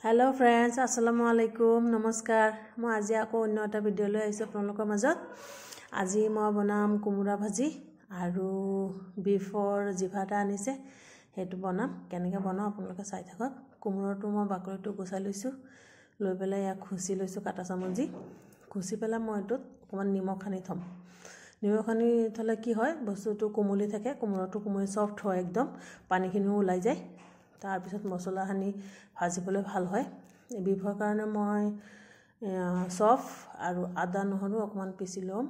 hello friends अस्सलामु अलैकुम नमस्कार मैं आज आको अन्य এটা ভিডিও লৈ আহিছো আপোনালোকৰ মাজত আজি মই বনাম কুমুৰা ভাজি আৰু বিফৰ জিভাটা আনিছে হেতু বনাম কেনেকৈ বনাও আপোনালোকে চাই থাকক কুমুৰাটো মই বাকলিটো গুছাই লৈছো লৈ পেলাই ইয়া খুচি লৈছো কাটা চামুচি খুচি পেলাই মই এটো অকমান নিমখ খানি থম নিমখ খানি থলে কি হয় বস্তুটো কোমলি থাকে কুমুৰাটো কোমলি সফট হয় একদম পানীখিনিও ওলাই যায় তাৰ পিছত মছলা হানি ভাজিবলৈ ভাল হয় বিফৰ কাৰণে মই সফ আৰু আদা নহৰু অকমান পিছি লম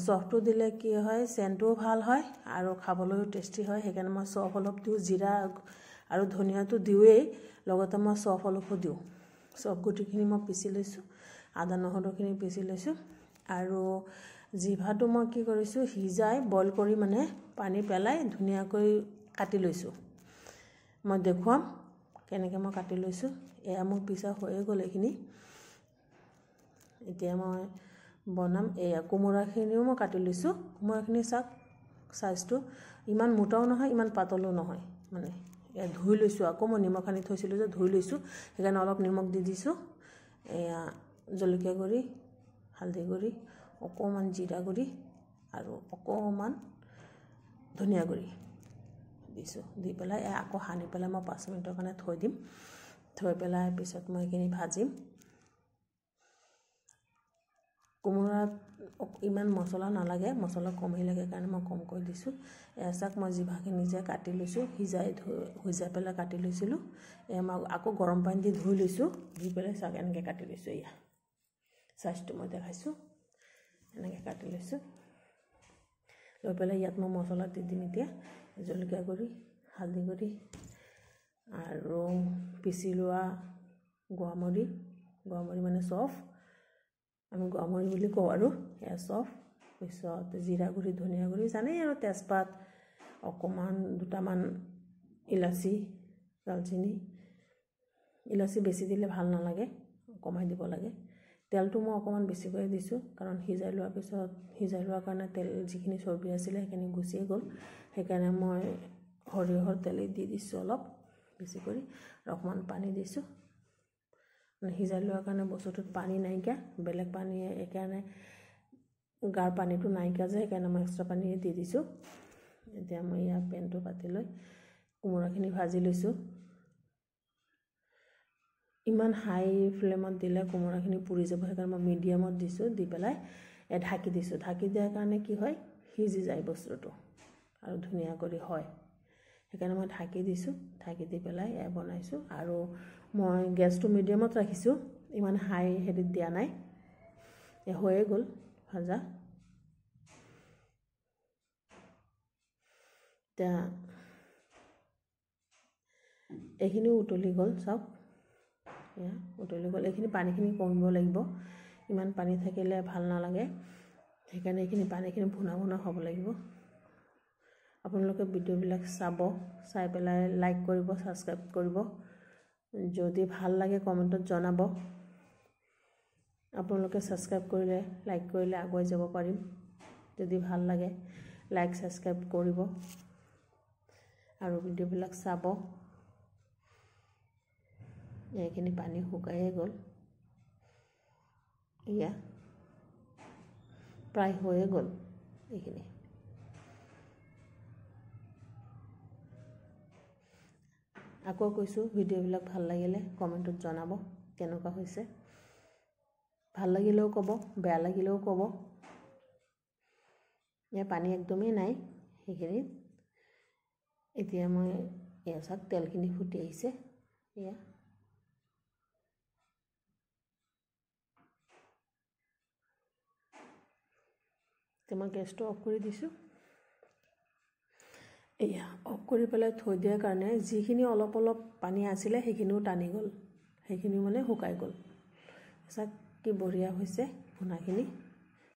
সফটো দিলে কি হয় সেন্টটো ভাল হয় আৰু খাবলৈও টেস্টি হয় হেকাৰণে মই সফ অলপ দিও জিৰা আৰু ধনিয়াটো দিওই লগতে মই সফ অলপ দিও সফ গুটিখিনি মই পিছি লৈছো আদা নহৰুখিনি পিছি লৈছো আৰু জিভাটো মই কি কৰিছো হিজাই বইল কৰি মানে পানী পেলাই ধুনিয়াকৈ কাটি লৈছো মই দেখুৱাম কেনেকৈ মই কাটি লৈছো এয়া মোৰ পিছা হৈ গ'ল এখিনি এতিয়া মই বনাম এয়া কুমুৰাখিনিও মই কাটি লৈছো কুমুৰাখিনি চাক সাইজটো ইমান মোটাও নহয় ইমান পাতলো নহয় মানে এ ধুই লৈছো আকৌ মই নিমখ আনি থৈছিলো যে ধুই লৈছো হেকাৰণে অলপ নিমখ দি দিছো এয়া জলকীয়া গুৰি হালধি গুৰি অকমান জিৰা গুৰি আৰু অকমান ধনিয়া গুৰি দিছো দি পেলাই আকৌ হানি পেলাই মই 5 মিনিটৰ কাৰণে থৈ দিম থৈ পেলাই পিছত মই এখিনি ভাজিম কুমুৰা ইমান মছলা নালাগে মছলা কমই লাগে কাৰণে মই কম কৰি দিছো এসাক মই জিভাখিনি যে কাটি লৈছো হিজাই পেলাই কাটি লৈছিলো মই আকৌ গৰম পানী দি ধুই লৈছো ধুই পেলাই সাক এনেকৈ কাটি লৈছো ইয়া সাইজটো মই দেখাইছো এনেকৈ কাটি লৈছো লৈ পেলাই ইয়াত মই মছলা দি দিম এতিয়া জলকীয়া গুৰি হালধি গুৰি আৰু পিছি লোৱা গুৱামৰি মানে সফ আমি গুৱামৰি বুলি কওঁ আৰু এ সফ পিছত জিৰা গুৰি ধনিয়া গুৰি জানে আৰু তেজপাত অকমান দুটামান ইলাচি দালচিনি ইলাচি বেছি দিলে ভাল নালাগে কমাই দিব লাগে তেলটো মই অকমান বেছি কৰি দিছো কাৰণ হিজাই লোৱাৰ পিছত হিজাই লোৱাৰ কাৰণে তেল যিখিনি চৰ্বি আছিল হেখিনি গুছি গ'ল হেকাৰণে মই হৰিহৰ তেল দি দিছো অলপ বেছি কৰি অকমান পানী দিছো মানে হিজাই লোৱাৰ কাৰণে বস্তুটোত পানী নাইকা বেলেগ পানী একাৰণে গাৰ পানীটো নাইকা যে হেকাৰণে মই এক্সট্ৰা পানী দি দিছো এতিয়া মই ইয়া পেনটো পাতি লৈ কুমুৰাখিনি ভাজি লৈছো ইমান হাই ফ্লেমত দিলে কুমুৰাখিনি পুৰি যাব হেকাৰণে মই মিডিয়ামত দিছো দি পেলাই ঢাকি দিছো ঢাকি দিয়াৰ কাৰণে কি হয় হিজি যায় বস্তুটো আৰু ধুনিয়া কৰি হয় হেকাৰণে মই ঢাকি দিছো ঢাকি দি পেলাই বনাইছো আৰু মই গ্যাসটো মিডিয়ামত ৰাখিছো ইমান হাই হেডিত দিয়া নাই হৈয়ে গ'ল ভাজা তা এখিনি উতলি গ'ল সব ইয়া উতলি গ'ল এখিনি পানীখিনি কমিব লাগিব ইমান পানী থাকিলে ভাল নালাগে হেকাৰণে এখিনি পানীখিনি ভুনা ভুনা হ'ব লাগিব আপোনালোকে ভিডিওবিলাক চাই পেলাই লাইক কৰিব সাবস্ক্ৰাইব কৰিব যদি ভাল লাগে কমেন্টত জনাব আপোনালোকে সাবস্ক্ৰাইব কৰিলে লাইক কৰিলে আগুৱাই যাব পাৰিম যদি ভাল লাগে লাইক সাবস্ক্ৰাইব কৰিব আৰু ভিডিওবিলাক চাব এখিনি পানী শুকায়ে গ'ল ইয়া প্ৰায় হৈয়ে গ'ল এখিনি আকৌ কৈছো ভিডিওবিলাক ভাল লাগিলে কমেন্টত জনাব কেনেকুৱা হৈছে ভাল লাগিলেও ক'ব বেয়া লাগিলেও ক'ব ইয়া পানী একদমই নাই হেখিনি এতিয়া মই এসাক তেলখিনি ফুটি আহিছে ইয়া মই গেছটো অফ কৰি দিছো এয়া অফ কৰি পেলাই থৈ দিয়াৰ কাৰণে যিখিনি অলপ অলপ পানী আছিল হেখিনিও টানি গ'ল হেখিনি মানে শুকাই গ'ল সাক কি বঢ়িয়া হৈছে ভুনাখিনি